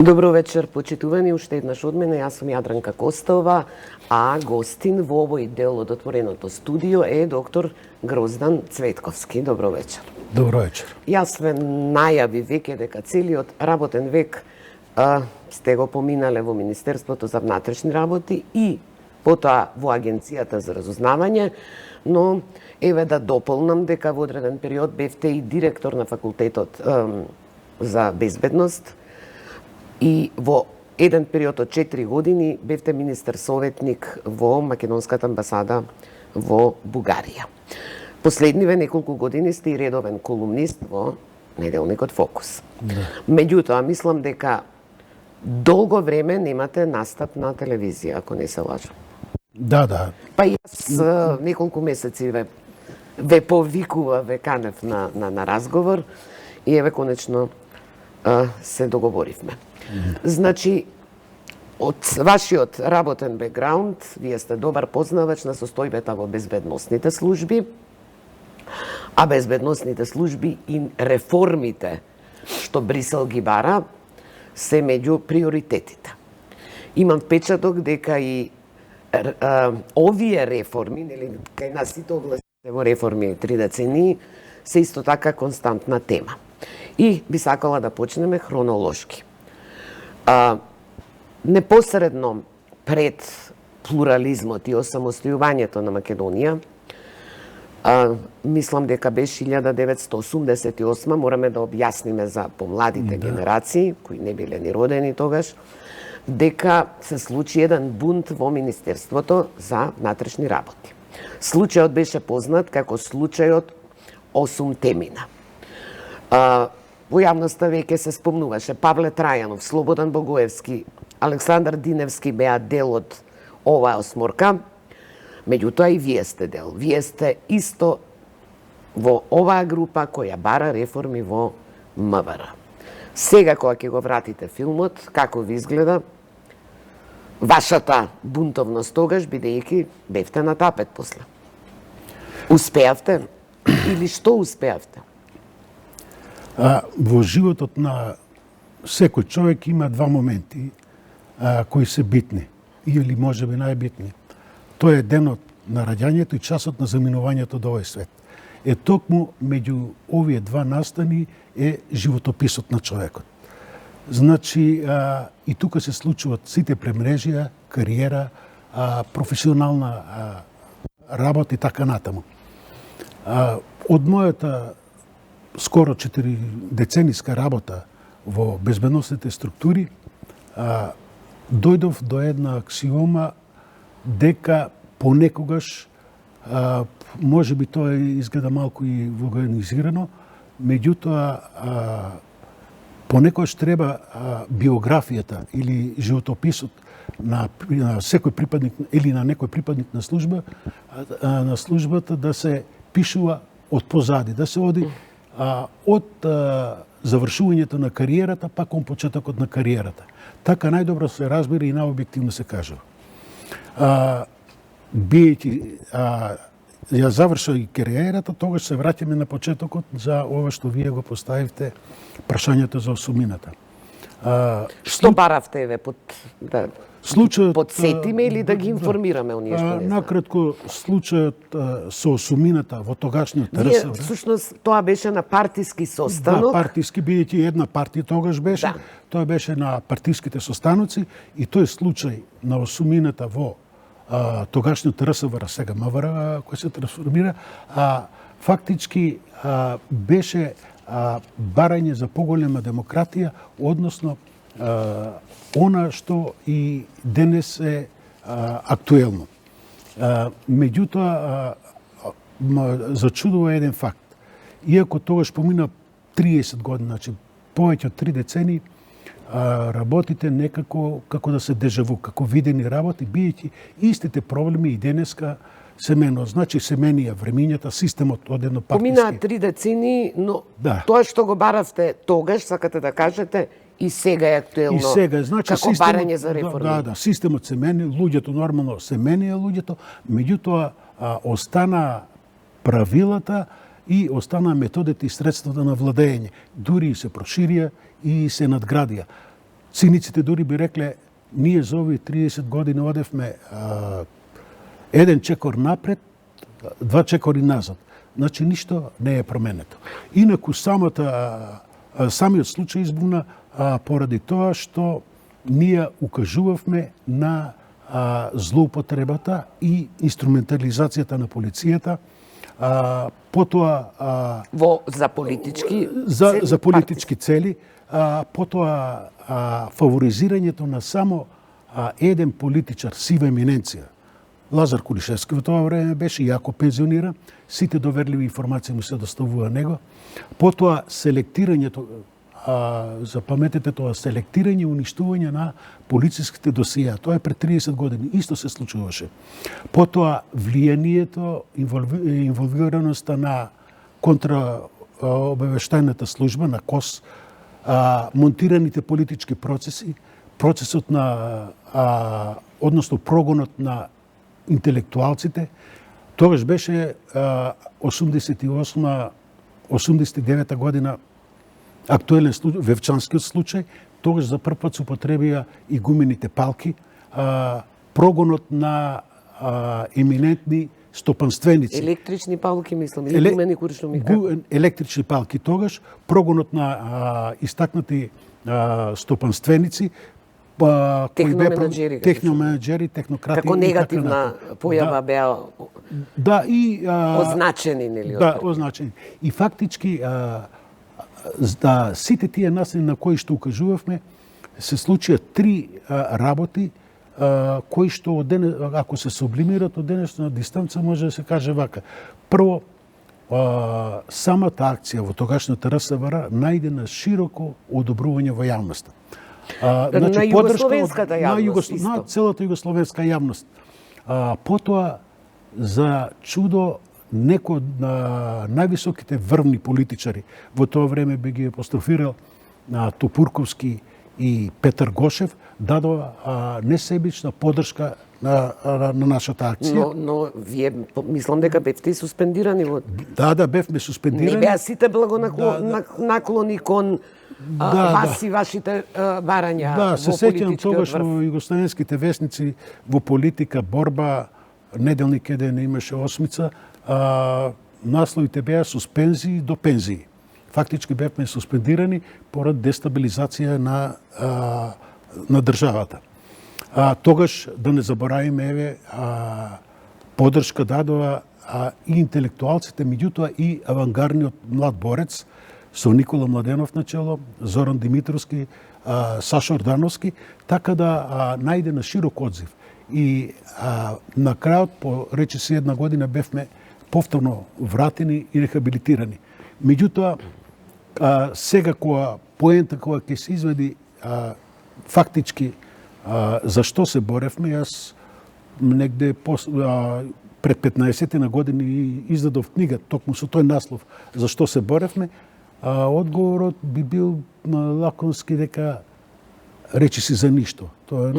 Добро вечер, почитувани, уште еднаш од мене. Јас сум Јадранка Костова, а гостин во овој дел од отвореното студио е доктор Гроздан Цветковски. Добро вечер. Добро вечер. Јас ве најави веќе дека целиот работен век сте го поминале во Министерството за внатрешни работи и потоа во Агенцијата за разузнавање, но еве да дополнам дека во одреден период бевте и директор на факултетот за безбедност и во еден период од 4 години бевте министер советник во Македонската амбасада во Бугарија. Последниве неколку години сте и редовен колумнист во неделникот Фокус. Да. Меѓутоа, мислам дека долго време немате настап на телевизија, ако не се лажам. Да. Па јас неколку месеци ве повикува, ве канев на разговор и еве конечно се договоривме. Значи, од вашиот работен бекграунд, вие сте добар познавач на состојбата во безбедносните служби, а безбедносните служби и реформите што Брисел ги бара се меѓу приоритетите. Имам впечаток дека и овие реформи, нели, кај нас сите огласите во реформи 3 децении, се исто така константна тема. И би сакала да почнеме хронолошки. Непосредно пред плурализмот и осамостојувањето на Македонија, мислам дека беше 1988, мораме да објасниме за помладите генерации, кои не биле ни родени тогаш, дека се случи еден бунт во Министерството за внатрешни работи. Случајот беше познат како случајот 8 темина. Во јавноста веќе се спомнуваше Павле Трајанов, Слободан Богоевски, Александар Диневски беа дел од оваа осморка, меѓутоа и вие сте дел. Вие сте исто во оваа група која бара реформи во МВР. Сега кога ќе го вратите филмот, како ви изгледа вашата бунтовност тогаш, бидејќи бевте на тапет после? Успеавте? Или што успеавте? Во животот на секој човек има два моменти кои се битни, или можеби најбитни. Тоа е денот на раѓањето и часот на заминувањето од овој свет. Токму меѓу овие два настани е животописот на човекот. Значи, и тука се случуваат сите премрежија, кариера, професионална работа и така натаму. Од мојата скоро 4 децениска работа во безбедносните структури, дојдов до една аксиома дека понекогаш, може би тоа изгледа малку и вулгаризирано, меѓутоа понекогаш треба биографијата или животописот на секој припадник или на некој припадник на службата да се пишува од позади, да се оди од завршувањето на кариерата па кон почетокот на кариерата. Така најдобро се разбира и најобјективно се кажува. Биејќи ја завршил и кариерата, тогаш се враќаме на почетокот за ова што вие го поставивте, прашањето за осумината. Што баравте, еве, случајот подсетиме или да ги информираме оние што не знаат? Накратко, случајот со осумината во тогашниот РСВ. Всушност, тоа беше на партиски состанок. Да, партиски, бидејќи една партија тогаш беше. Да. Тоа беше на партиските состаноци и тој случај на осумината во тогашниот РСВР, сега МВР, кој се трансформира, фактички беше барање за поголема демократија, односно она што и денес е актуелно. Меѓутоа, зачудува еден факт. Иако тогаш помина 30 години, значи повеќе од 3 децении, работите некако како да се дежаву, како видени работи, биејќи истите проблеми и денеска се менува. Значи се менија времињата, системот од еднопартиски. Поминаа 3 децении, но тоа што го баравте тогаш, сакате да кажете, и сега е актуелно. И сега, значи, како барање за реформи. Да, системот се мени, луѓето нормално се менија луѓето, меѓутоа остана правилата и остана методите и средствата на владење. Дури и се проширија и се надградија. Циниците дури би рекле, ние за овие 30 години одевме еден чекор напред, два чекори назад. Значи ништо не е променето. Инаку самиот случај избуна поради тоа што ние укажувавме на злоупотребата и инструментализацијата на полицијата, потоа за политички за политички цели, потоа фаворизирањето на само еден политичар, сива еминенција. Лазар Кулишевски во тоа време беше јако пензиониран, сите доверливи информации му се доставува него. Потоа селектирањето, запаметете тоа, селектирање и уништување на полициските досија. Тоа е пред 30 години, исто се случуваше. Потоа влијанието, инволвираноста на контраобавештајната служба, на КОС, монтираните политички процеси, процесот на, односно прогонот на интелектуалците. Тогаш беше 88-89 година актуелен случај, Вевчанскиот случај. Тогаш за прв пат се употребија и гумените палки. Прогонот на еминентни стопанственици. Електрични палки, мислам, или гумени куршуми. Електрични палки тогаш, прогонот на истакнати стопанственици, техноменаџери, технократи. Како негативна појава беа означени, нели? Да, означени. И фактички, сите тие насени на кои што укажувавме, се случија три работи, кои што, ако се сублимират од денешна дистанца, може да се каже вака. Прво, самата акција во тогашната РСВР најде на широко одобрување во јавноста. Значи, на југословенската јавност, на целата југословенска јавност. Потоа, за чудо, некој од највисоките врвни политичари, во тоа време би ги апострофирал Топурковски и Петар Гошев, дадоа несебична подршка на нашата акција. Но вие, мислам дека бевте и суспендирани во... Да, бевме суспендирани. Не беа сите благонаклони кон вас и вашите барања во се сеќам тогаш во југословенските весници, во политика, борба, неделник еден имаше осмица, насловите беа суспензии до пензии. Фактички бевме суспендирани порад дестабилизација на државата. Тогаш, да не заборавиме, подршка дадоа и интелектуалците, меѓутоа и авангардниот млад борец со Никола Младенов начело, Зоран Димитровски, Сашо Ордановски, така да најде на широк одзив. И на крајот, по речиси една година, бевме повторно вратени и рехабилитирани. Меѓутоа, сега поента која ќе се изведи фактички зашто се боревме, јас негде пред 15 на години издадов книга токму со тој наслов зашто се боревме. Одговорот би бил лаконски дека речиси за ништо. Тоа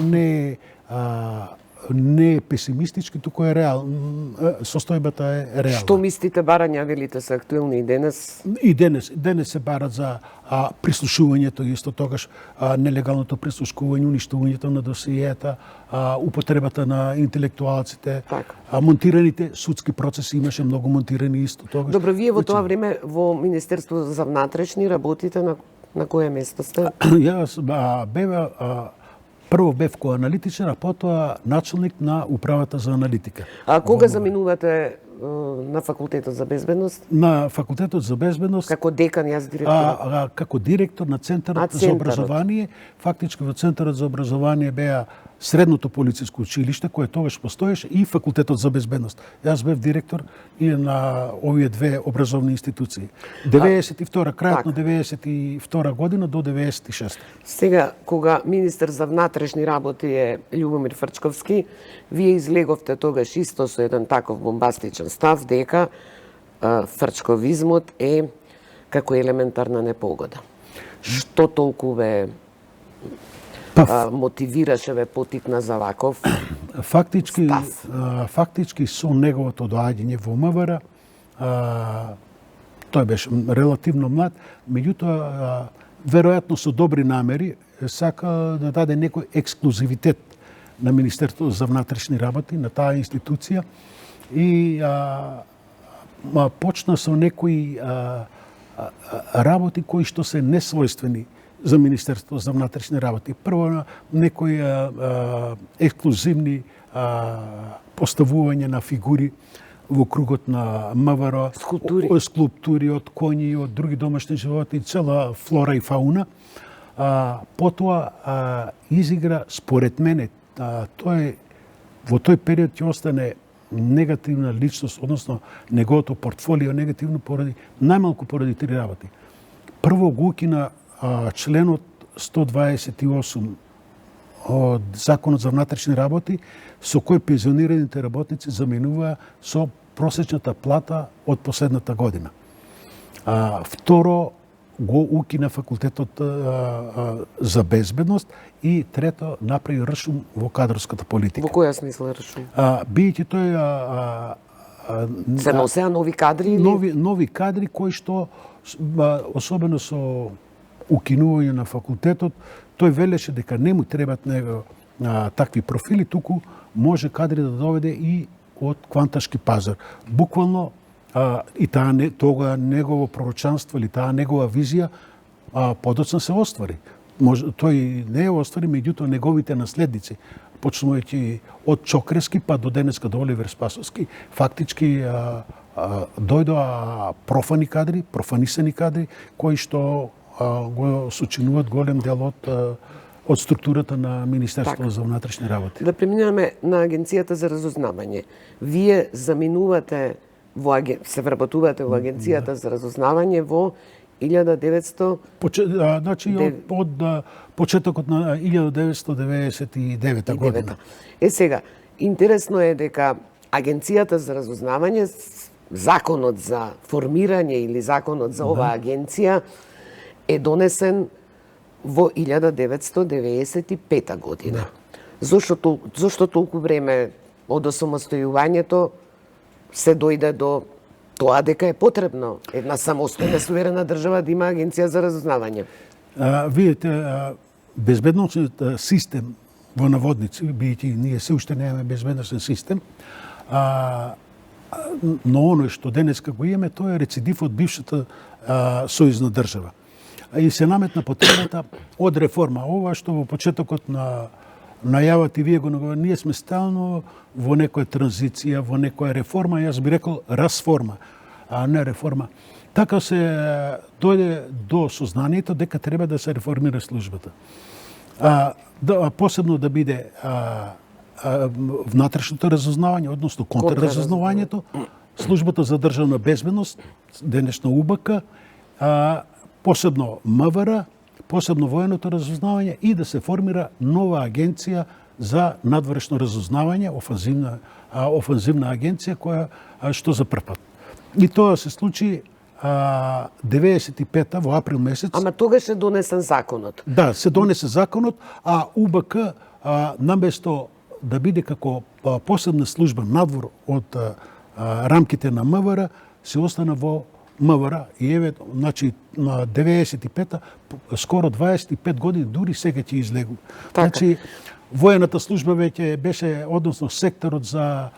не е песимистички, туку е состојбата е реална. Што мислите, барања, велите, се актуелни и денес? И денес се барат за прислушувањето, исто тогаш нелегалното прислушкување, уништувањето на досиета, употребата на интелектуалците, монтираните судски процеси, имаше многу монтирани исто тогаш. Добро, вие во тоа време во Министерството за внатрешни работите на кое место сте? Јас прво бев кој аналитичар, а потоа начелник на управата за аналитика. А кога заминувате на факултетот за безбедност? На факултетот за безбедност. Како декан, јас директор. Како директор на Центарот за образование. Фактички во Центарот за образование беа средното полициско училиште, кое тогаш постоеше, и факултетот за безбедност. Јас бев директор и на овие две образовни институции. 92 крајот на 92 година до 96. Сега, кога министер за внатрешни работи е Љубомир Фрчковски, вие излеговте тогаш исто со еден таков бомбастичен став дека фрчковизмот е како елементарна непогода. Што толку ве мотивираше, ве потикна за ваков став? Фактички со неговото доаѓање во МВР, тој беше релативно млад, меѓутоа веројатно со добри намери, сака да даде некој ексклузивитет на Министерството за внатрешни работи, на таа институција и почна со некои работи кои што се несвојствени за Министерството за внатрешни работи. Прво некои ексклузивни поставување на фигури во кругот на МВР, скулптури од коњи, од други домашни животни, цела флора и фауна. Потоа изигра, според мене, во тој период ќе остане негативна личност, односно неговото портфолио негативно најмалку поради три работи. Прво го укина членот 128 од Законот за внатрешни работи, со кој пензионираните работници заменува со просечната плата од последната година. Второ, го укина факултетот за безбедност и трето, направи ршум во кадрската политика. Во која смисла ршум? Бијќи тој се носеа нови кадри или нови кадри кои што особено со укинување на факултетот, тој велеше дека не му требат него такви профили, туку може кадри да доведе и од кванташки пазар. Буквално и тога негово пророчанство или таа негова визија подоцна се оствари. Тој не ја оствари, меѓутоа неговите наследници, почнувајќи од Чокрески па до денеска до Оливер Спасовски, фактички дојдоа профани кадри, профанисани кадри, кои што го сочинуваат голем дел од структурата на Министерството за внатрешни работи. Да преминеме на Агенцијата за разузнавање. Вие заминувате се вработувате во Агенцијата за разузнавање во 1900... Значи, од почетокот на 1999 година. Сега, интересно е дека Агенцијата за разузнавање, законот за формирање или законот за оваа агенција е донесен во 1995 година. Зошто толку време од осамостојувањето се дојде до тоа дека е потребно една самостојна суверена држава да има агенција за разузнавање? Видите, безбедносниот систем во наводници, бидејќи ние се уште немаме безбедносен систем, но оној што денеска го имаме, тоа е рецидив од бившата сојузна држава. И се наметна потребата од реформа. Ова што во почетокот на најавата и вие го наговорите, ние сме стално во некоја транзиција, во некоја реформа, јас би рекол расформа, а не реформа. Така се дојде до сознанието дека треба да се реформира службата. Посебно да биде внатрешното разузнавање, односно контрразузнавањето, службата за државна безбедност, денешна УБК, посебно МВР, посебно военото разузнавање и да се формира нова агенција за надворешно разузнавање, офанзивна агенција која што за прв пат. И тоа се случи 95-та во април месец. Ама тогаш е донесен законот. Да, се донесе законот, а УБК наместо да биде како посебна служба надвор од рамките на МВР, се остана во МВР и еве, значи на 95-та, скоро 25 години, дури сега ќе излегува. Значи, воената служба веќе беше, односно секторот за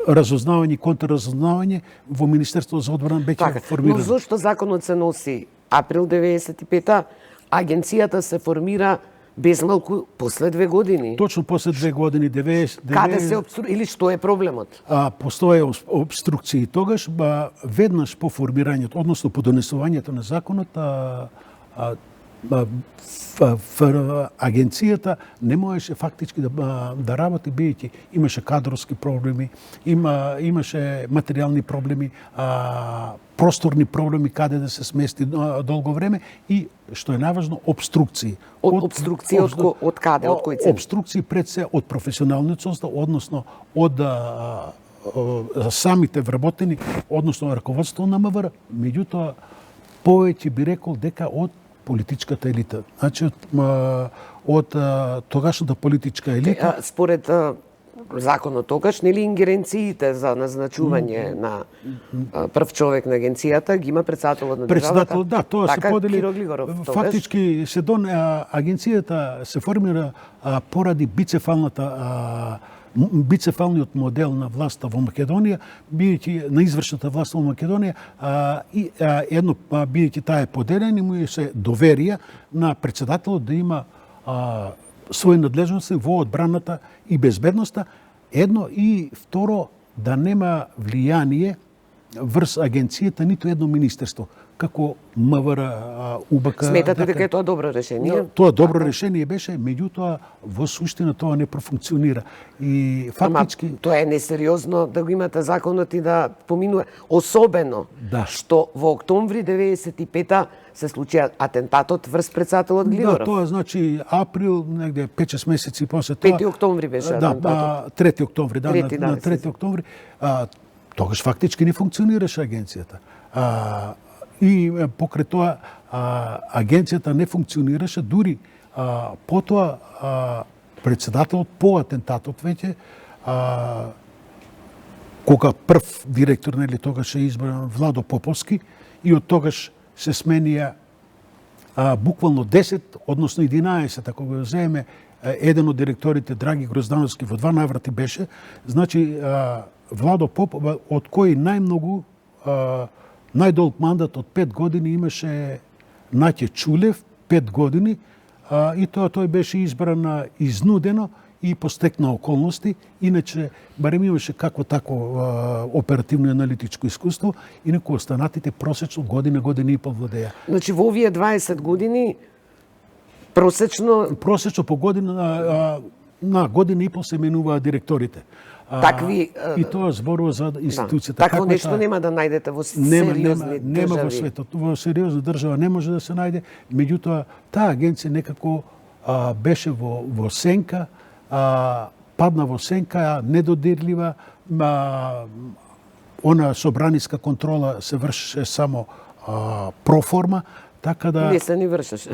разузнавање и контрразузнавање во Министерството за одбрана веќе формирано. Но зошто законот се носи април 95-та, агенцијата се формира безмалку после 2 години? Точно после 2 години, 90... Каде се или што е проблемот? Постоje обструкции. Тогаш, веднаш по формирањето, односно по донесувањето на законот, агенцијата не можеше фактички да работи, бидејќи имаше кадровски проблеми, имаше материјални проблеми, просторни проблеми каде да се смести долго време и, што е најважно, обструкции. Обструкции од каде, од кој цели? Обструкции пред се од професионалниот состав, односно од самите вработени, односно раководство на МВР, меѓутоа повеќе би рекол дека од политичката елита. Значи, од тогашната политичка елита... Според законот тогаш, нели ингеренциите за назначување на прв човек на агенцијата ги има председателот на државата. Председател, да, тоа се Така, подели. Киро Глигоров тогаш. Фактички агенцијата се формира поради бицефалниот модел на власта во Македонија, бидејќи на извршната власт во Македонија, бидејќи таа е поделена, му се доверија на председателот да има своји надлежности во одбраната и безбедноста, едно, и второ, да нема влијание врз агенцијата ниту едно министерство, како МВР, УБК. Сметате дека е тоа добро решение? Тоа добро решение беше, меѓутоа во суштина тоа не профункционира. И фактички Ама тоа е несериозно да го имате законот и да поминува, особено што во октомври 95-та се случи атентатот врз председателот Глигоров. Да, тоа значи април, негде 5-6 месеци после тоа. 5 октомври беше атентатот. 3 октомври, на 3 октомври. Тогаш фактички не функционираше агенцијата. И покрај тоа агенцијата не функционираше, дури потоа председателот по атентатот веќе, кога прв директор, нели, тогаш е избран Владо Поповски, и од тогаш се сменија буквално 10, односно 11, ако го земеме, еден од директорите, Драги Гроздановски, во 2 наврати беше, значи Владо Попов, од кој најмногу најдолг мандат од 5 години имаше Наќе Чулев, 5 години, и тој беше избран изнудено и по стек на околности, иначе барем имаше какво тако оперативно и аналитичко искуство, инаку останатите просечно година и пол владеја. Значи во овие 20 години просечно по година на година и пол се менуваа директорите. Такви и тоа зборува за институцијата. Такво нешто нема да најдете во сериозни држави. Нема во светот. Во сериозна држава не може да се најде. Меѓутоа, таа агенција некако беше во сенка, падна во сенка, недодирлива, она собраниска контрола се вршеше само проформа, така да не се ни вршеше.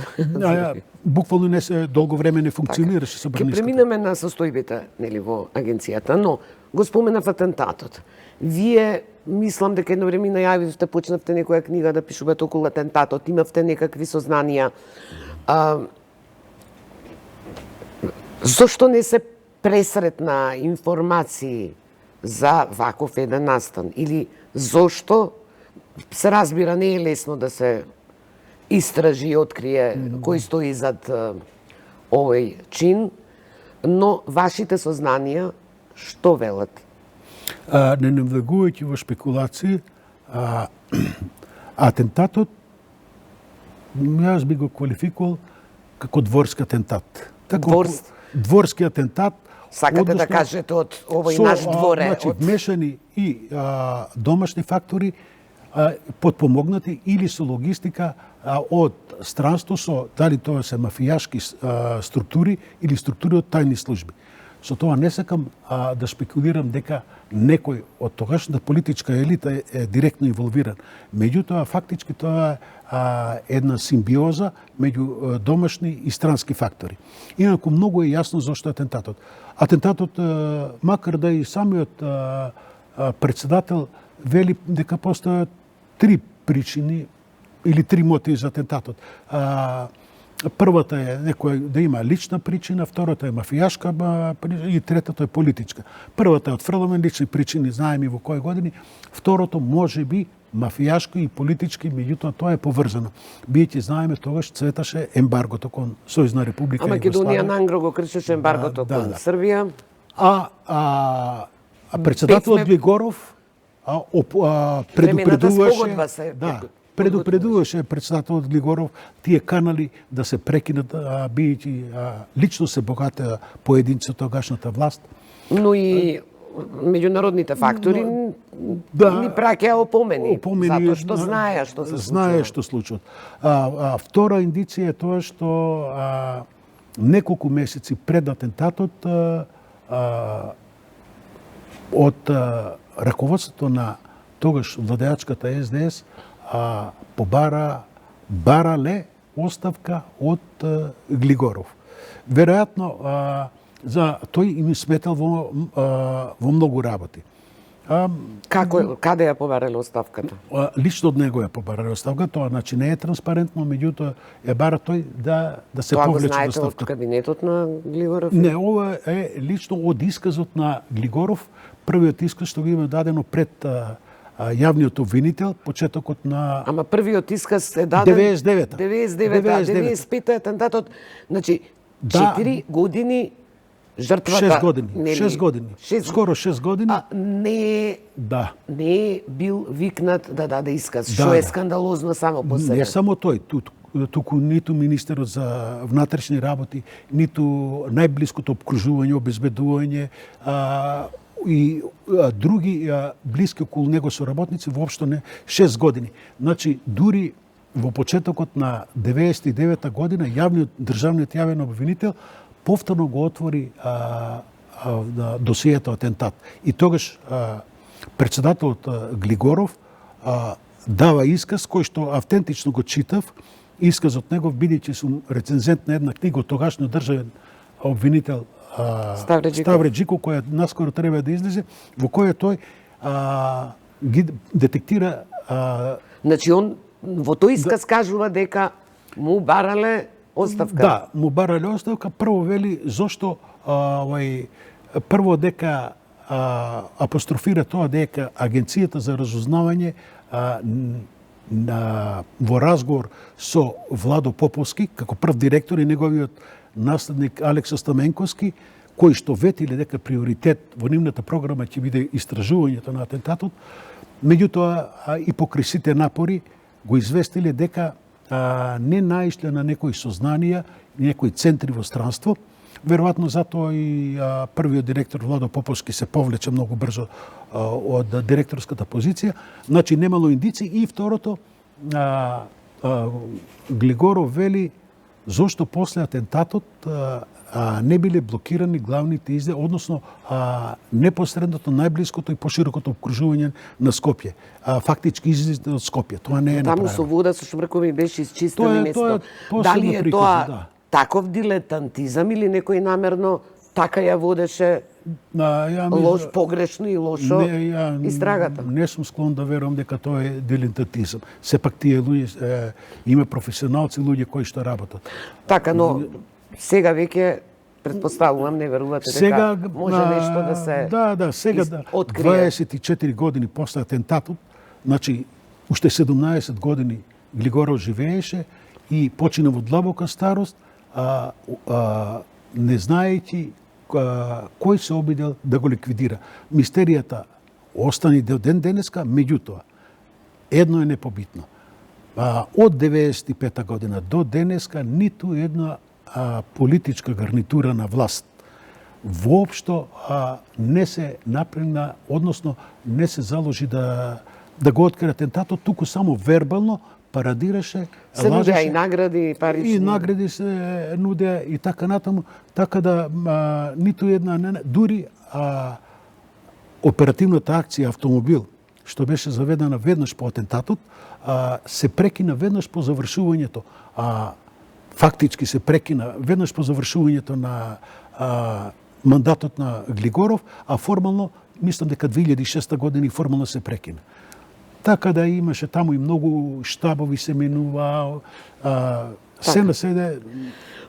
Буквално не се долго време не функционираше собраниската. Ќе преминеме на состојбите, нели, во агенцијата, но го споменав атентатот. Вие мислам дека едно време најавивте, почнавте некоја книга да пишувате околу атентатот, имавте некакви сознанија. Зошто не се пресретна информации за ваков еден настан? Или зошто се разбира не е лесно да се истражи и открие кој стои зад овој чин, но вашите сознанија што велат? Не навлегувајќи во шпекулации, атентатот јас би го квалификувал како дворски атентат. Дворски атентат. Сакате да кажете од овој наш дворе? Значи, вмешани и домашни фактори, подпомогнати или со логистика од странство, со дали тоа се мафијашки структури или структури од тајни служби. Со тоа не сакам да шпекулирам дека некој од тогашната политичка елита е директно инволвиран. Меѓутоа, фактички тоа е една симбиоза меѓу домашни и странски фактори. Инаку многу е јасно зошто атентатот. Атентатот, макар да и самиот председател вели дека постојат 3 причини или 3 мотиви за атентатот. Првата е некоја да има лична причина, втората е мафијашка и третата е политичка. Првата е отфрламе лични причини, знаеме во кои години. Второто може би мафијашко и политички, меѓутоа тоа е поврзано. Биејќи знаеме тогаш цветаше ембаргото кон Сојузна република Југославија. Македонија нангро го кршеше ембаргото кон Србија. Председателот Глигоров предупредуваше председателот Глигоров тие канали да се прекинат, биејќи лично се богатеа поединци од тогашната власт. Но и меѓународните фактори ни праќаја опомени, затоа што знаеа што се случува. Знае што случува. Втора индиција е тоа што неколку месеци пред атентатот од раководството на тогаш владеачката СДС барале оставка од Глигоров. Веројатно за тој им сметал во многу работи. Каде ја побарале оставката? Лично од него ја побарале оставка, тоа значи не е транспарентно, меѓутоа ја бара тој да се Тоа го повлече знаете од оставка. кабинетот на Глигоров? Не, ова е лично од исказот на Глигоров, првиот исказ што го има дадено пред јавниот обвинител, почетокот на... Ама првиот исказ е даден... 99-та. 99-та, 95-та е атентатот. Значи, Да. 4 години жртвата... 6 години. нели? 6 години. Скоро 6 години. Не е бил викнат да даде исказ, Да, што е да. скандалозно само по себе. Не само тој, туку ниту министерот за внатрешни работи, ниту најблиското обкружување, обезбедување и други блиски околу него соработници воопшто не 6 години. Значи дури во почетокот на 99-та година државниот јавен обвинител повторно го отвори досието атентат. И тогаш председателот Глигоров дава исказ кој што автентично го читав, исказот негов, бидејќи сум рецензент на една книга од тогашниот државен обвинител Ставре Джиков, која наскоро треба да излезе, во која тој ги детектира... Значи, он во тој исказ кажува дека му барале оставка. Да, му барале оставка. Прво вели зошто прво дека апострофира тоа дека Агенцијата за разузнавање во разговор со Владо Поповски, како прв директор и неговиот наследник Алекса Стаменковски, кои што ветиле дека приоритет во нивната програма ќе биде истражувањето на атентатот, меѓутоа и покрај сите напори го известиле дека не наишле на некои сознанија, некои центри во странство. Веројатно затоа и првиот директор Владо Поповски се повлече многу брзо од директорската позиција. Значи немало индици. И второто, Глигоров вели зошто после атентатот не биле блокирани главните издаи, односно непосредното, најблиското и поширокото обкружување на Скопје. Фактички излезите од Скопје. Тоа не е направено. Таму со вода, со шмркови беше изчистено место. Дали е тоа таков дилетантизам или некој намерно така ја водеше погрешно и лошо истрагата? Не сум склон да верувам дека тоа е дилетантизам. Сепак тие луѓе има професионалци, луѓе кои што работат. Така, но сега веќе претпоставувам, не верувате дека може нешто да се сега открие. 24 години после атентатот, значи уште 17 години Глигоров живееше и почина во длабока старост, не знаејќи кој се обидел да го ликвидира. Мистеријата остани до ден денеска, меѓутоа, едно е непобитно. Од 95 година до денеска ниту една политичка гарнитура на власт воопшто не се напрегна, односно не се заложи да го открие атентатот, туку само вербално парадираше, се нудеа и награди, парични. И награди се нудеа и така натаму, така да ниту една, дури оперативната акција Автомобил, што беше заведена веднаш по атентатот, се прекина веднаш по завршувањето. Фактички се прекина веднаш по завршувањето на мандатот на Глигоров, а формално, мислам дека 2006 година формално се прекина. Така да имаше таму и многу штабови се менуваа, се на седе.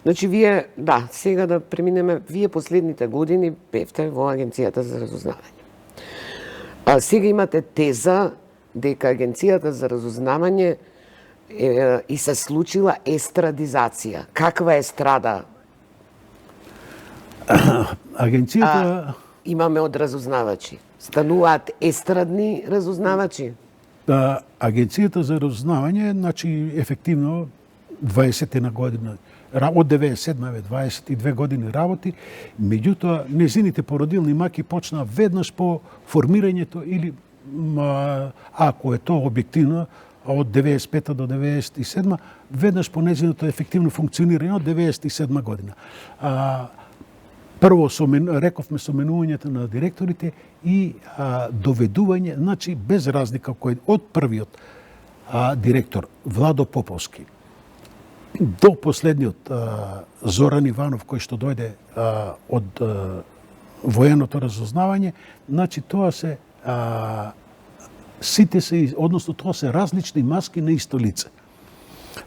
Значи, вие, сега да преминеме, вие последните години бевте во Агенцијата за разузнавање. Сега имате теза дека Агенцијата за разузнавање и се случила естрадизација. Каква естрада? Агенцијата... Имаме од разузнавачи. Стануваат естрадни разузнавачи? Агенцијата за разузнавање, значи, ефективно, 20 на година, од 97-ве, 22 години работи, меѓутоа, незините породилни маки почнаа веднаш по формирањето или, ако е тоа објективно, од 95 до 97, веднаш по незиното ефективно функционирање од 97 година. Прво, рековме соменувањето на директорите и доведување, значи без разлика кој од првиот директор Владо Поповски до последниот Зоран Иванов кој што дојде од военото разузнавање, значи тоа се сите се, односно тоа се различни маски на исто лице.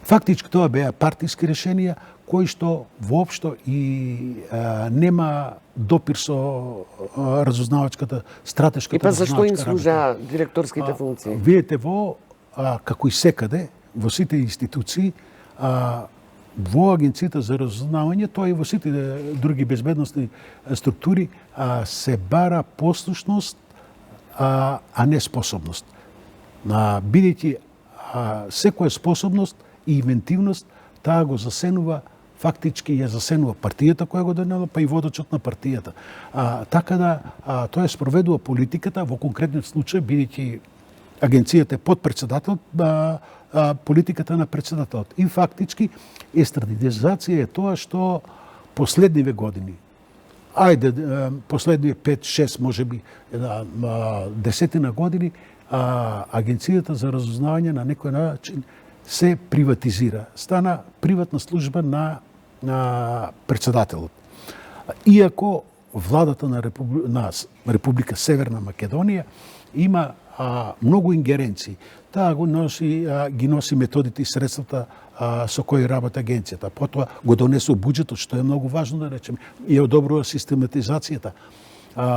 Фактички тоа беа партиски решенија кои што воопшто и нема допир со разузнавачката стратешката. И па зашто им разузнавачка служаа директорските функции? Видите како и секаде во сите институции, во Агенцијата за разузнавање, тоа и во сите други безбедностни структури се бара послушност, а не способност. Бидејќи секоја способност и инвентивност, таа го засенува, фактички ја засенува партијата која го донела, па и водачот на партијата. Така да, тоа спроведува политиката, во конкретниот случај, бидејќи агенцијата е под председателот, политиката на председателот. И фактички, естрадизација е тоа што последниве години, последниве 5-6, може би, десетина години, агенцијата за разузнавање на некој начин се приватизира. Стана приватна служба на председателот. Иако владата на Република Северна Македонија има многу ингеренции. Таа ги носи методите и средствата со кои работи агенцијата. Потоа го донесува буџетот, што е многу важно да речеме, и ја одобрува систематизацијата.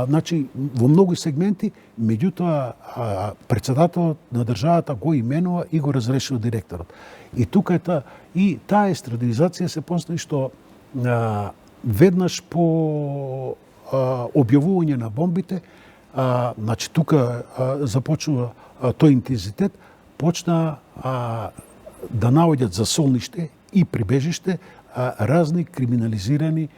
Значи, во многу сегменти, меѓутоа председателот на државата го именува и го разрешува директорот. И тука е и таа естрадизација се постои што веднаш по објавување на бомбите, значи тука започнува тој интензитет, почна да наоѓаат за солниште и прибежиште разни криминализирани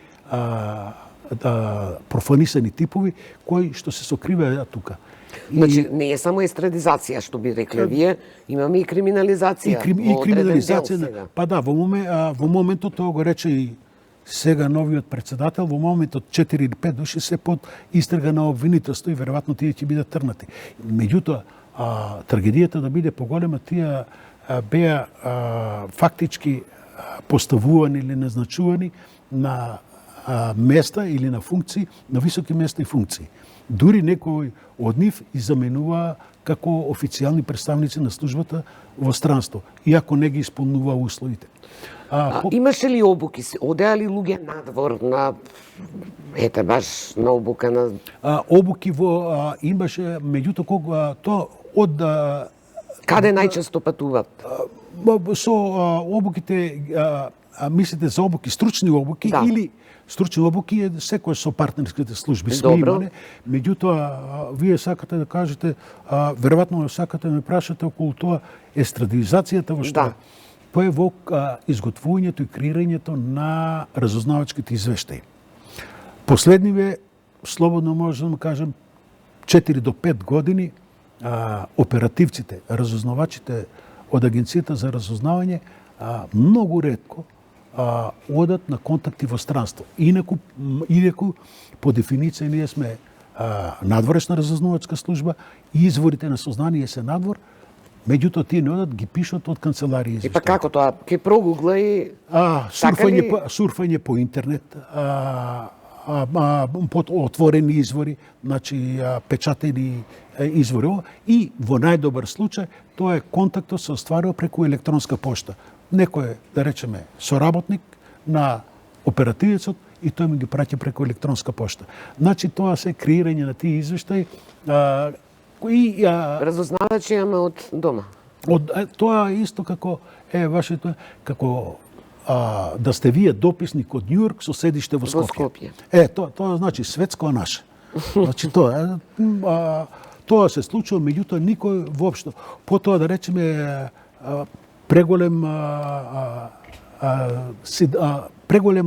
профанисани типови кои што се сокриваат тука. Значи, не е само естрадизација, што би рекле вие, имаме и криминализација. И криминализација. Па да, во моментот тоа го рече и сега новиот председател, во моментот 4 или 5 души се под истрага на обвинителство и веројатно тие ќе бидат трнати. Меѓутоа, трагедијата да биде поголема, тие беа фактички поставувани или назначувани на места или на функции, на високи места и функции. Дури некој од нив и заменува како официјални представници на службата во странство, иако не ги исполнува условите. Имаше ли обуки? Одеа ли луѓе надвор на баш на обука на обуки имаше, меѓутоа кога тоа од каде најчесто патуваат? Со обуките, мислите за обуки, стручни обуки, да. Или стручни обуки е секој со партнерските служби. Сме имале, меѓутоа вие сакате да кажете, веројатно сакате да ме прашате околу тоа естрадизацијата во што? Да. Тоа е во изготвувањето и креирањето на разузнавачките извештаи. Последниве, слободно можам да кажам, 4 до 5 години, оперативците, разузнавачите од Агенцијата за разузнавање многу ретко одат на контакти во странство. Инаку по дефиниција ние сме надворешна разузнавачка служба и изворите на сознание се надвор, меѓутоа тие не одат, ги пишат од канцеларија. И па како тоа? Ке прогугла и сурфање по интернет, под отворени извори, значи печатени извори, и во најдобар случај тоа е контактот се остварува преку електронска пошта. Некој, да речеме, соработник на оперативецот и тој ми ги праќа преку електронска пошта. Значи тоа се креирање на тие извештаи разузнавачи ама од дома. Тоа исто како вашето, како да сте вие дописник од Њујорк со седиште во Скопје. Тоа значи светско наше. Значи тоа се случува, меѓутоа никој воопшто. Потоа да речеме преголемо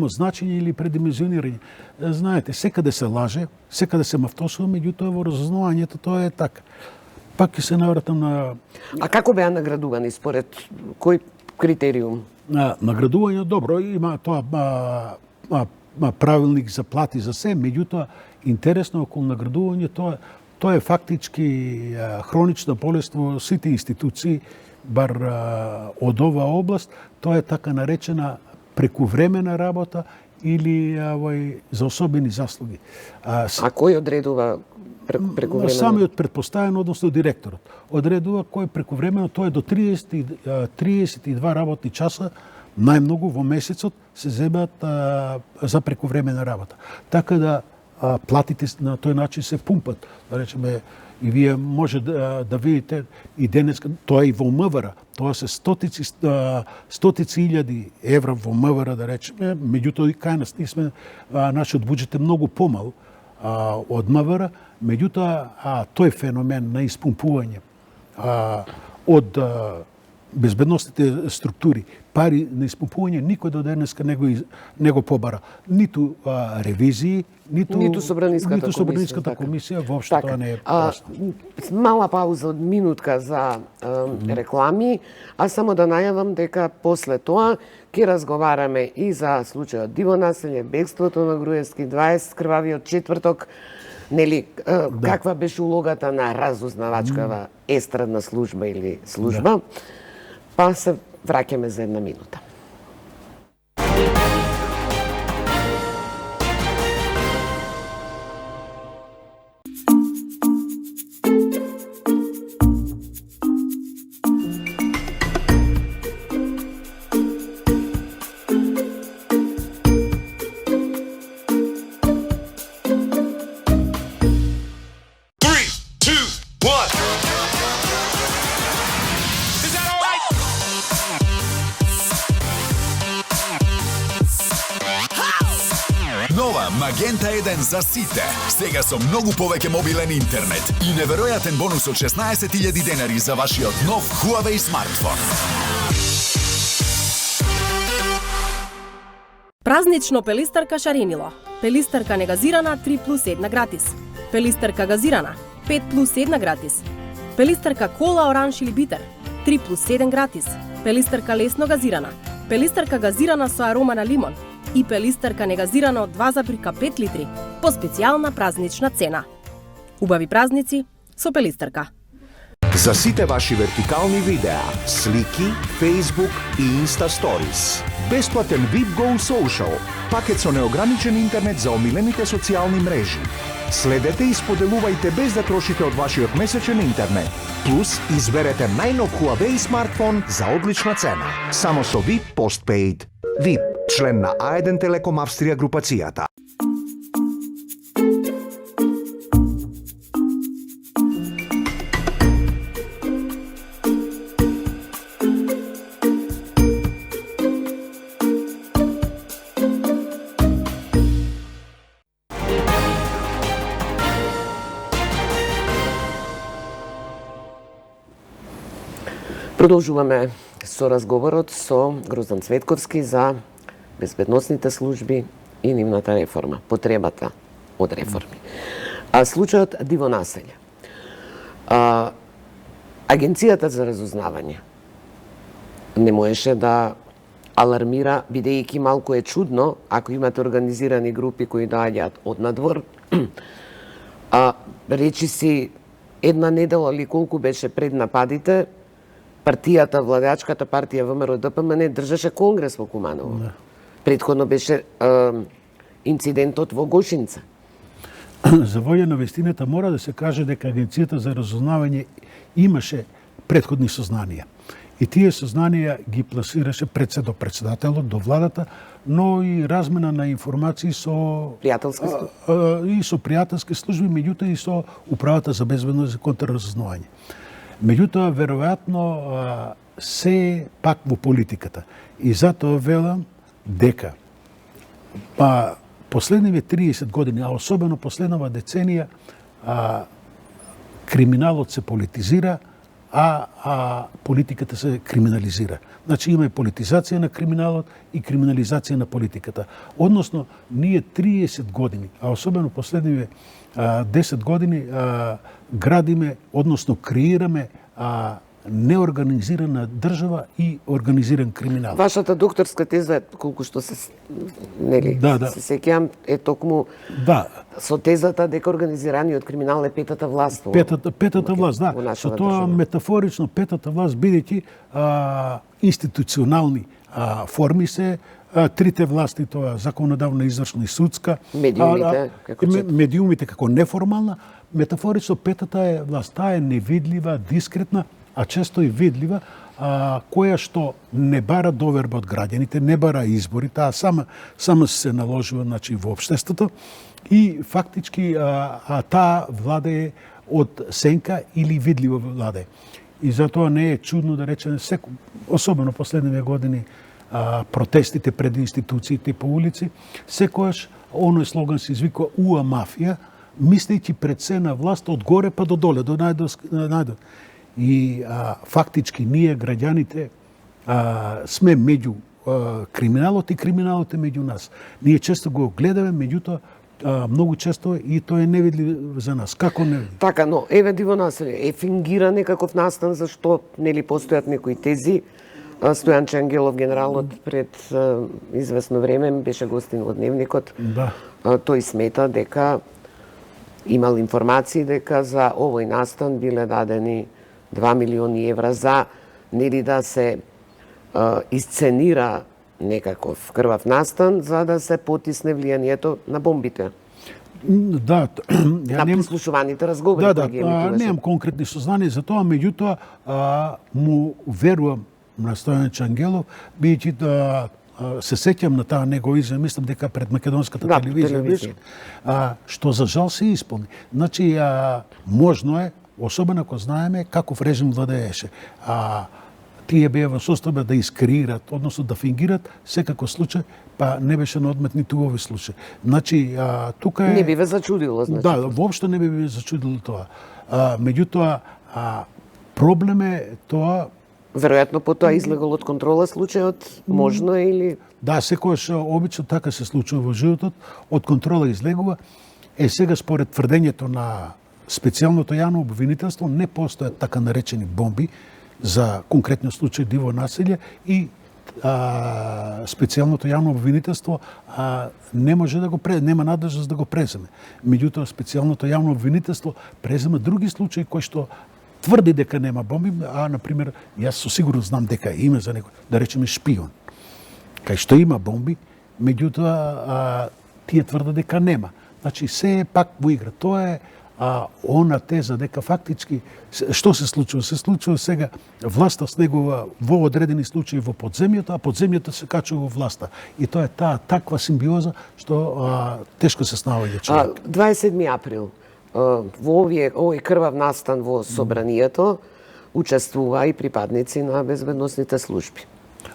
значење или предимenzионирање. Знаете, секаде се лаже, секаде се мафтосува, меѓутоа во разузнавањето тоа е така. Пак ќе се навратам на... А како беа наградувани според кој критериум? Наградување добро, има тоа правилник за плати за се, меѓутоа интересно околу наградување тоа е фактички хронична болест во сите институции. бар од оваа област, тоа е така наречена прекувремена работа или за особени заслуги. А кој одредува прекувремено? Самиот претпоставен, односно директорот. Одредува кој прекувремено, тоа е до 32 работни часа, најмногу во месецот се земаат за прекувремена работа. Така да платите на тој начин се пумпат. Да речеме, и вие може да видите и денеска, тоа и во МВР, тоа се стотици илјади евра во МВР, да речеме, меѓутоа и кај нас ние сме, нашиот буџет е многу помал од МВР, меѓутоа тој феномен на испумпување од безбедносните структури, пари на испумпување, никој до денеска не го побара. Ниту ревизии, ниту Собраниската комисија, воопшто тоа не е просто. Мала пауза од минутка за реклами, а само да најавам дека после тоа ќе разговараме и за случајот Диво населје, бегството на Груевски 20, крвавиот четврток, нели, каква беше улогата на разузнавачкава естрадна служба или служба, па се враќаме за една минута. Магента 1 за сите. Сега со многу повеќе мобилен интернет и неверојатен бонус од 16.000 денари за вашиот нов Huawei смартфон. Празнично пелистарка шаренило. Пелистарка негазирана 3+1 гратис. Пелистарка газирана 5+1 гратис. Пелистарка кола, оранж или битер 3+1 гратис. Пелистарка лесно газирана. Пелистарка газирана со арома на лимон и пелистарка негазирана од 2,5 литри по специјална празнична цена. Убави празници со пелистарка. За сите ваши вертикални видеа, слики, Facebook и Insta Stories. Бесплатен VIP Go Social, пакет со неограничен интернет за омилените социјални мрежи. Следете и споделувајте без да трошите од вашиот месечен интернет. Плюс изберете најнов Huawei смартфон за одлична цена. Само со VIP Postpaid. VIP, член на А1 Телеком Австрија групацијата. Продолжуваме со разговорот со Гроздан Цветковски за безбедносните служби и нивната реформа, потребата од реформи. Случајот Диво населје. Агенцијата за разузнавање не можеше да алармира, бидејќи малку е чудно ако имате организирани групи кои доаѓаат од надвор. Речи си една недела или колку беше пред нападите, партијата, владеачката партија ВМРО ДПМН држеше конгрес во Куманово. Претходно беше инцидентот во Гошинца. За волја на вестината мора да се каже дека Агенцијата за разузнавање имаше претходни сознанија. И тие сознанија ги пласираше председателот до владата, но и размена на информации со пријателски служби, меѓутоа и со Управата за безбедност и контрразузнавање. Меѓутоа, веројатно, се пак во политиката. И затоа велам дека последниве 30 години, а особено последнава деценија, криминалот се политизира, а политиката се криминализира. Значи има и политизација на криминалот и криминализација на политиката. Односно, ние 30 години, а особено последниве 10 години, градиме, односно креираме неорганизирана држава и организиран криминал. Вашата докторска теза, колку што се се сеќавам, е токму со тезата дека организираниот криминал е петата власт. Петата власт, да. Со тоа метафорично петата власт, бидејќи институционални форми се трите власти, тоа законодавна, извршна и судска, медиумите како неформална, метафорично петата е власт, таа е невидлива, дискретна, а често и видлива, која што не бара доверба од граѓаните, не бара избори, таа сама се наложува, значи, во општеството и фактички таа владее од сенка или видлива владее. И затоа не е чудно да речеме, особено последниве години, протестите пред институциите по улици, секојаш оној слоган се извикува УА мафија, мислејќи пред се на власт од горе па до доле, до најдо. И фактички ние, граѓаните, сме меѓу криминалот и криминалот е меѓу нас. Ние често го гледаме, меѓутоа многу често и тоа е невидлив за нас. Како невидлив? Така, но еве диво населje е фингиран некаков настан, зашто нели постојат некои тези. Стојанче Ангелов, генералот, пред известно време беше гостин во Дневникот. Да. Тој смета дека имал информации дека за овој настан биле дадени 2 милиони евра за нели да се исценира некаков крвав настан за да се потисне влијанието на бомбите. Да, на прислушуваните разговори. Да, немам конкретни сознанија за тоа, меѓутоа му верувам на Стојанче Ангелов, бидејќи се сеќам на таа негова изјава, мислам дека пред македонската телевизија беше, што за жал се исполни. Значи, можно е, особено ако знаеме каков режим владееше. Тие беа во состојба да искреират, односно да фингират секако случај, па не беше на одмет ниту овој случај. Значи, тука е... Не би ве зачудило, значи. Да, воопшто не би ве зачудило тоа. Меѓутоа, проблем е тоа... Веројатно потоа излегол од контрола случајот, можно или... Да, секојаш обично така се случува во животот, од контрола излегува. Сега според тврдењето на специјалното јавно обвинителство не постојат така наречени бомби за конкретно случај диво населје и специјалното јавно обвинителство не може да го нема надлежност да го преземе. Меѓутоа специјалното јавно обвинителство презема други случаи кои што тврди дека нема бомби, например, јас со сигурност знам дека има за некој, да речеме шпион, кај што има бомби, меѓутоа тие тврдат дека нема. Значи, се е пак во игра. Тоа е она теза дека фактички, што се случува? Се случува сега власта снегува во одредени случаи во подземјето, а подземјето се качува во власта. И тоа е таа таква симбиоза што тешко се снаоѓа човек. 27 април, во овој крвав настан во собранието, учествува и припадници на безбедносните служби.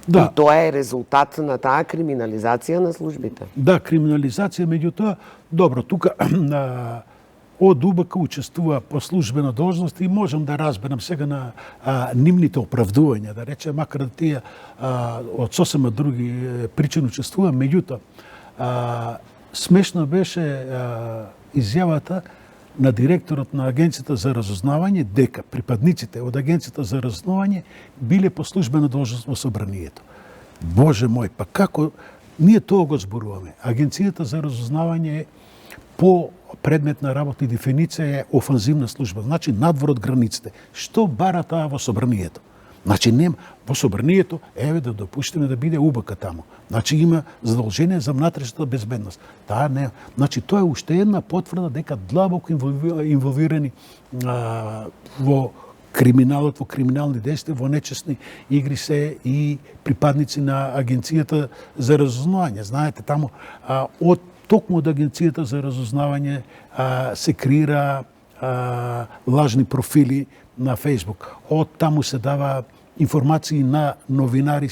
Да. И тоа е резултат на таа криминализација на службите. Да, криминализација, меѓутоа, добро, тука од УБК учествува по службена должност и можам да разберам сега на нивните оправдувања, да речем, макар да тие од сосема други причини учествува, меѓутоа, смешно беше изјавата на директорот на Агенцијата за разузнавање дека припадниците од Агенцијата за разузнавање биле по службена должност во собранието. Боже мој, па како ние тоа го зборуваме? Агенцијата за разузнавање е по предмет на работа и дефиниција е офанзивна служба, значи надвор од границите. Што бара таа во собранието? Значи нема во собранието, еве да допуштиме да биде УБК таму. Значи има задолжение за внатрешната безбедност. Таа не, значи тоа е уште една потврда дека длабоко инволвирани во криминалот, во криминални действия, во нечесни игри се и припадници на Агенцијата за разузнавање. Знаете, таму од токму од Агенцијата за разузнавање се креира лажни профили на Фејсбук. Од таму се дава информации на новинари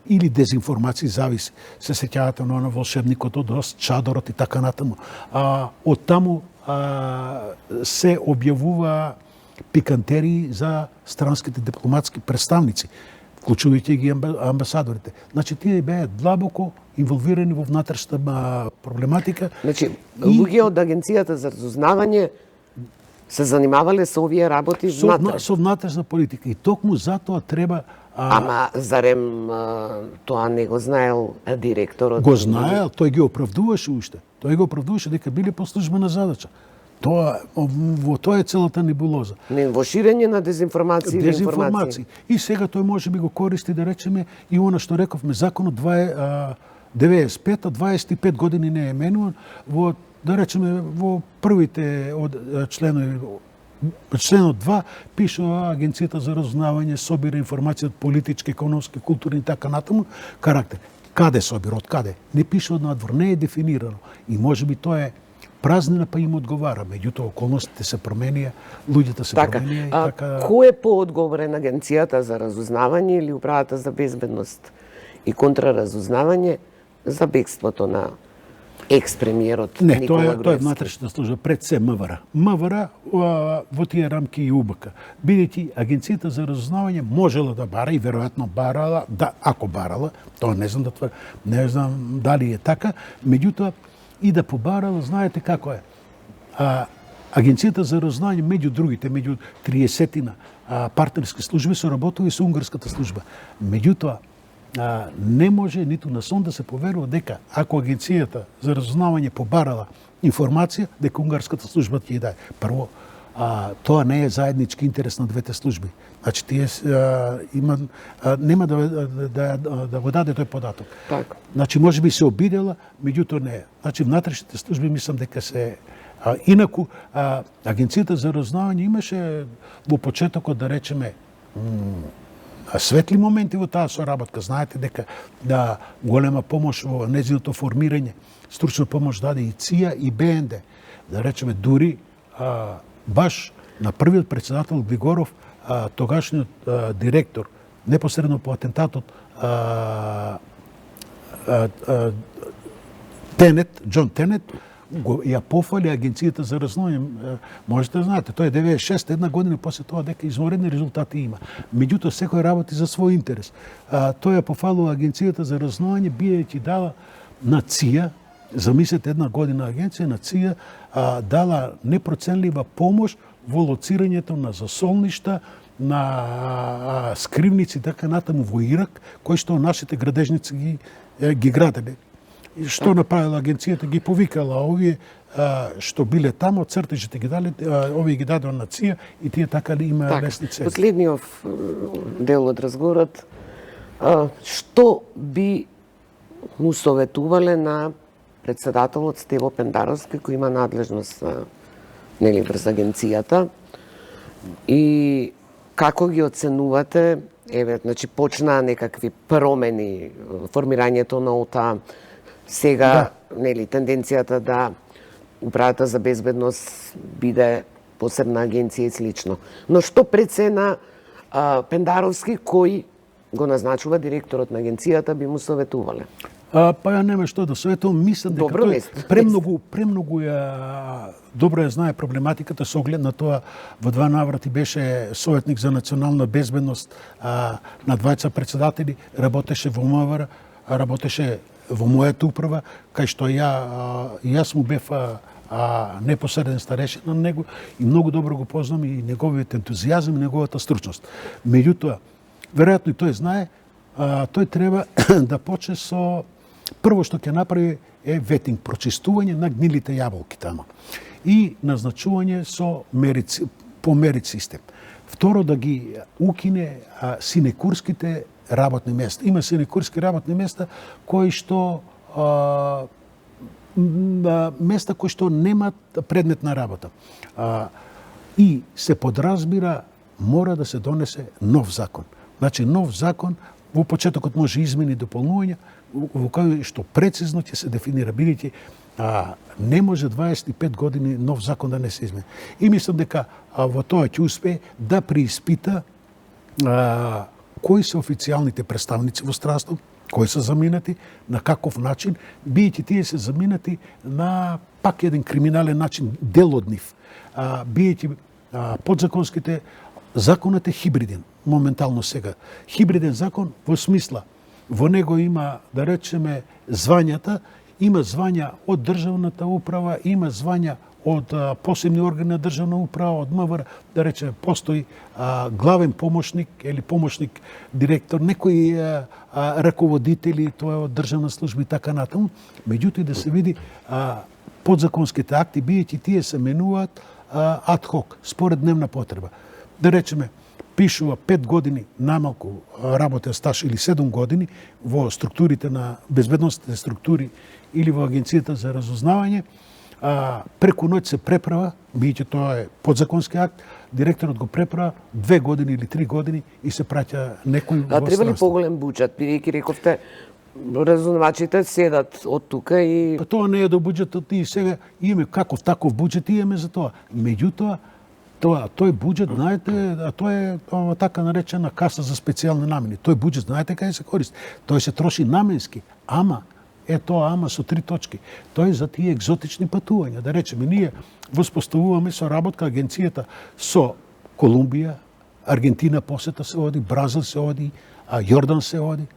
или дезинформации, зависи. Се сеќавате на волшебникот од Оз, Чадорот и така натаму. Од таму се објавува пикантерии за странските дипломатски представници, вклучувајќи ги амбасадорите. Значи, тие беа длабоко инволвирани во внатрешната проблематика. Значи, луѓе од Агенцијата за разузнавање се занимавале со овие работи внатре. Со внатрешна политика. И токму затоа треба Ама зарем тоа не го знаел директорот? го знаел, тој ги оправдуваше уште. Тој го оправдуваше дека биле по службена задача. Во тоа е целата небулоза. Не, во ширење на дезинформации или информации. И сега тој може би го користи, да речеме, и она што рековме, законот 95, 25 години не е менуван, во, да речеме, во првите од членови, членот 2 пишува Агенцијата за разузнавање собира информација од политички, економски, културни и така натаму карактер. Каде собира, од каде? Не пише од надвор, не е дефинирано. И можеби тоа е празнина, па им одговара. Меѓутоа, околностите се променија, луѓето се променија и така... Кој е поодговорен, Агенцијата за разузнавање или Управата за безбедност и контраразузнавање за бегството на екс-премиерот Никола Груевски? Тоа е внатрешна служба, пред се МВР. МВР во тие рамки и УБК. Бидејќи Агенцијата за разузнавање можела да бара и веројатно барала, да, ако барала, тоа не знам не знам дали е така, меѓутоа и да побарала, знаете како е. Агенцијата за разузнавање меѓу другите, меѓу 30-тина партнерски служби соработува и со унгарската служба. Меѓутоа, не може ниту на сон да се поверува дека ако Агенцијата за разузнавање побарала информација, дека унгарската служба ќе ја даде. Прво, тоа не е заеднички интерес на двете служби. Значи, тие нема да го даде тој податок. Так. Значи, може би се обидела, меѓутоа не е. Значи, внатрешните служби мислам дека се... Инаку, Агенцијата за разузнавање имаше во почетокот, да речеме, светли моменти во таа соработка. Знаете дека голема помош во нејзиното формирање, стручна помош даде и ЦИА и БНД. Да речеме, дури баш на првиот председател Глигоров, тогашниот директор, непосредно по атентатот Џон Тенет, ја пофали Агенцијата за разузнавање. Можете да знаете, тоа е 96, една година после тоа дека изворедни резултати има. Меѓутоа, секој работи за свој интерес. Тој ја пофалува Агенцијата за разузнавање, биејќи дала на ЦИА, замислете една година агенција на ЦИА, дала непроценлива помош во лоцирањето на засолништа, на скривници, така натаму во Ирак, кои што нашите градежници ги граделе. И што направила агенцијата? Ги повикала овие што биле тамо, цртежите ги дали, овие ги дадоа на ЦИА и тие така ли има лесни цели. Последниот дел од разговорот, што би му советувале на председателот Стево Пендаровски, кој има надлежност врз агенцијата, и како ги оценувате, значи почнаа некакви промени, формирањето на ОТА, сега, тенденцијата да Управата за безбедност биде посебна агенција и слично. Но што пред се на Пендаровски, кој го назначува директорот на агенцијата, би му советувале? Па ја нема што да советувам, мислам дека тој премногу добро ја знае проблематиката со оглед на тоа. Во 2 наврати беше советник за национална безбедност на двајца председатели, работеше во МВР, работеше во мојата управа, кај што јас му бев непосреден старешина на него и многу добро го познам и неговиот ентузијазам и неговата стручност. Меѓутоа, веројатно и тој знае, тој треба да почне со прво што ќе направи е ветинг, прочистување на гнилите јаболки тама и назначување по мерит систем. Второ, да ги укине синекурските работни места. Има синекурски работни места кои што места кои што немаат предметна работа. И се подразбира мора да се донесе нов закон. Значи нов закон во почетокот може измени и дополнувања во кој што прецизно ќе се дефинира, бидејќи не може 25 години нов закон да не се измени. И мислам дека во тоа ќе успее да преиспита кои се официјалните представници во странство, кои се заминати, на каков начин, бидејќи тие се заминати на пак еден криминален начин, дел од нив. Бидејќи подзаконските законот е хибриден, моментално сега. Хибриден закон во смисла, во него има, да речеме, звањата има звања од државната управа, има звања од посебни органи на државна управа, од МВР, да речеме, постои главен помошник или помошник директор, некои раководители, тоа е од државна служба и така натаму. Меѓутоа да се види подзаконските акти, бидејќи тие се менуваат ад хок, според дневна потреба. Да речеме, пишува 5 години намалку работен стаж или 7 години во структурите на безбедносните структури или во Агенцијата за разузнавање, преку ноќ се преправа, бидејќи тоа е подзаконски акт, директорот го преправа 2 години или 3 години и се праќа некој во треба ли странство. поголем буџет, бидејќи рековте разузнавачите седат од тука и Па тоа не е до буџетот и сега имаме каков таков буџет имаме за тоа. Меѓутоа, тој буџет, знаете, тоа е така наречена каса за специјални намени. Тој буџет, знаете кај се користи? Тој се троши наменски, ама ама со 3 точки. Тој е за тие екзотични патувања. Да речеме, ние воспоставуваме соработка агенцијата со Колумбија, Аргентина посета се оди, Бразил се оди, Јордан се оди.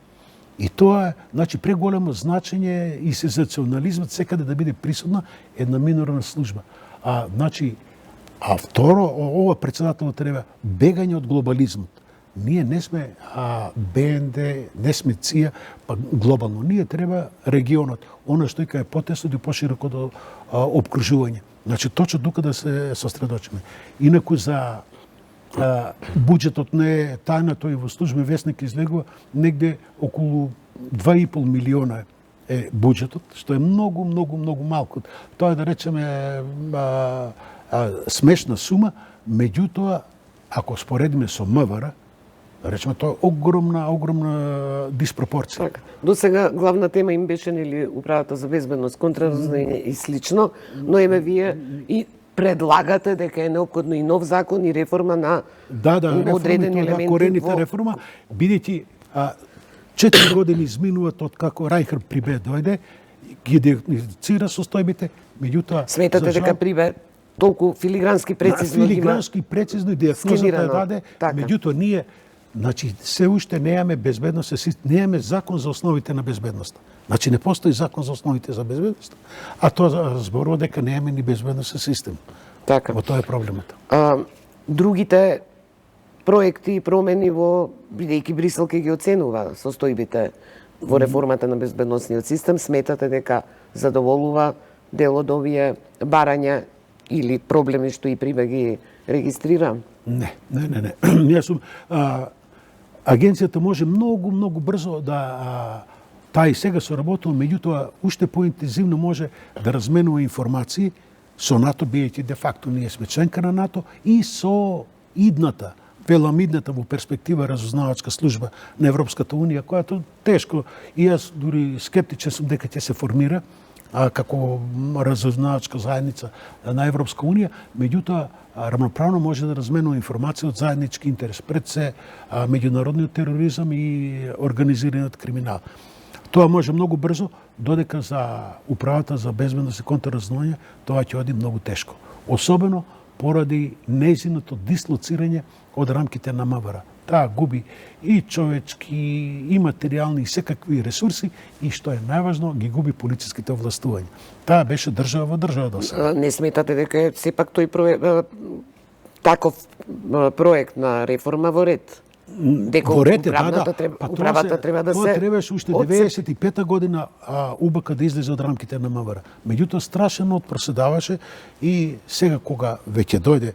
И тоа е, значи, преголемо значење и сензационализмот секаде да биде присутна една минорна служба. Второ, ова председател треба бегање од глобализмот. Ние не сме БНД, не сме ЦИА, па глобално. Ние треба регионот, она што е потесно и пошироко до обкружување. Значи, точно тука да се сосредочиме. Инаку за буџетот не е тајна, тој во службен весник излегува негде околу 2,5 милиона е буџетот, што е многу малку. Тоа е, да речеме, смешна сума, меѓутоа, ако споредиме со МВР, да речеме, тоа е огромна диспропорција. така. До сега главна тема им беше нели управата за безбедност, контраразузнавање и слично, но еве вие и предлагате дека е неопходно и нов закон и реформа на одредени елементи корените реформа, бидејќи 4 години изминуваат од како Рајхер Прибе дојде, ги диагностицира состојбите, меѓутоа сметате дека Прибе толку филигрански прецизно и диагнозата ја даде, меѓутоа ние значи се уште немаме безбедност, немаме закон за основите на безбедноста. Значи не постои закон за основите за безбедност, а тоа зборува дека немаме ни безбедносен систем. Така. Во тоа е проблемот. Другите проекти и промени бидејќи Брисел ќе ги оценува состојбите во реформата на безбедносниот систем, сметате дека задоволува дел од овие барања или проблеми што и Прибе ги регистрира? Не. Ние сум агенцијата може многу брзо да таа и сега соработува, меѓутоа уште поинтензивно може да разменува информации со НАТО, бидејќи де факто ние сме членка на НАТО, и со идната, велам идната во перспектива разузнавачка служба на Европската унија, која тешко, и јас дури скептичен сум дека ќе се формира како разузнавачка заедница на Европска унија, меѓутоа рамноправно може да разменува информација од заеднички интерес, пред се меѓународниот тероризам и организираниот криминал. Тоа може многу брзо, додека за управата за безбедност и контраразузнавање тоа ќе оди многу тешко. Особено поради нејзиното дислоцирање од рамките на МВР. Таа губи и човечки, и материјални, и секакви ресурси, и што е најважно, ги губи полициските овластувања. Таа беше држава во држава до сега. Не сметате дека е сепак тој таков проект на реформа во ред? Дека управата треба да се... Тоа требаше уште 95-та година УБК да излезе од рамките на МВР. Меѓутоа страшно проседаваше и сега кога веќе дојде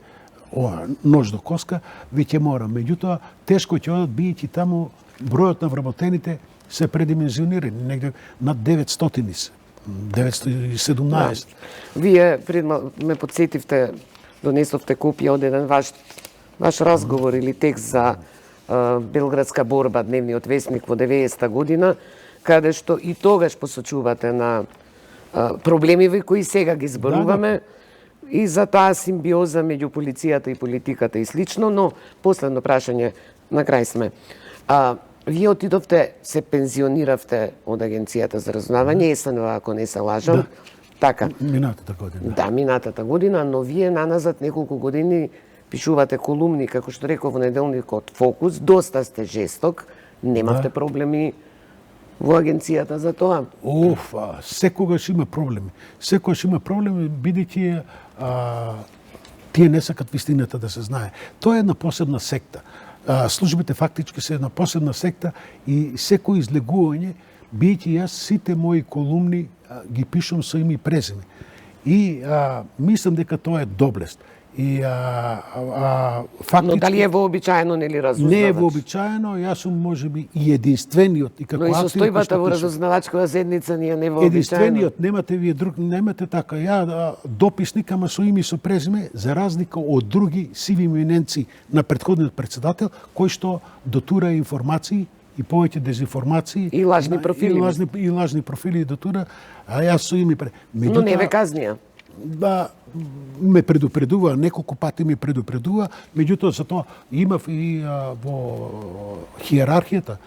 нож до коска, веќе мора. Меѓутоа, тешко ќе одат, бидејќи таму бројот на вработените се предимензионирани, негде над 900 се, 917. Вие ме подсетивте, донесовте копија од еден ваш разговор или текст за Белградска борба, дневниот вестник во 90-та година, каде што и тогаш посочувате на проблемиви кои сега ги зборуваме, и за таа симбиоза меѓу полицијата и политиката и слично, но последно прашање, на крај сме. Вие отидовте, се пензиониравте од Агенцијата за разузнавање, СНВ, ако не се лажам. Така. Минатата година. Да, минатата година, но вие наназад неколку години пишувате колумни, како што реков во неделникот Фокус, доста сте жесток, немавте проблеми во агенцијата за тоа? Секогаш има проблеми. Секогаш има проблеми, бидејќи тие не сакат вистината да се знае. Тоа е една посебна секта. Службите фактички се една посебна секта и секој излегување, бидејќи јас сите мои колумни ги пишам со име и презиме. И мислам дека тоа е доблест. И фактички... Но дали е вообичаено нели разузнавач? Не е вообичаено, јас сум можеби и единствениот и како но и состојбата во пишам. разузнавачкава седница не е невообичаено. Единствениот, немате вие друг, немате така. Ја дописник, ама со име и со презиме, за разлика од други сиви еминенци на претходниот председател, кој што дотура информации и повеќе дезинформации И лажни профили. И лажни профили дотура, а јас со име. Но не ве казнија. Ме предупредува, неколку пати ме предупредува, меѓутоа за тоа имав и во хиерархијата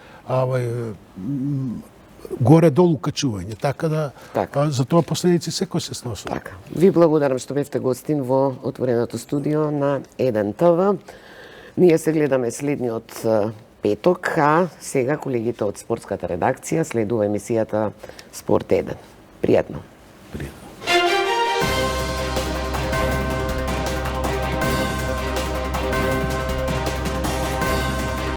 горе-долу качување, така да за тоа последици секој се сноси. Така. Ви благодарам што бевте гостин во отвореното студио на 1 ТВ. Ние се гледаме следниот петок, а сега колегите од спортската редакција следува емисијата Спорт 1. Пријатно.